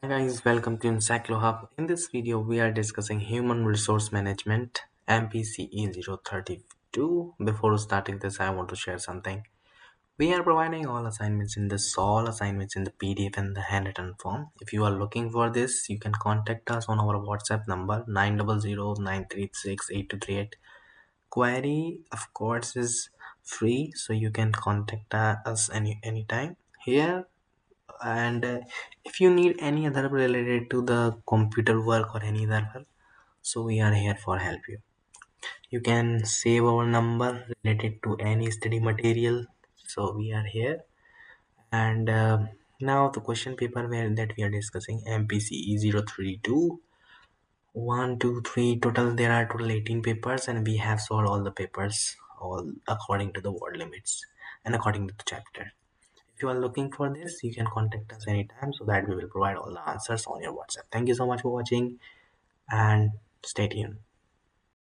Hi guys, welcome to Encyclo Hub. In this video, we are discussing Human Resource Management MPCE-032. Before starting this, I want to share something. We are providing all assignments in the PDF and the handwritten form. If you are looking for this, you can contact us on our WhatsApp number 900-936-8238. Query, of course, is free, so you can contact us anytime. Here and if you need any other related to the computer work or any other work, so we are here for help you can save our number related to any study material, so we are here. And now the question paper that we are discussing, MPCE 032 1 2 3 total. There are total 18 papers and we have solved all the papers all according to the word limits and according to the chapter. If you are looking for this, you can contact us anytime so that we will provide all the answers on your WhatsApp. Thank you so much for watching and stay tuned.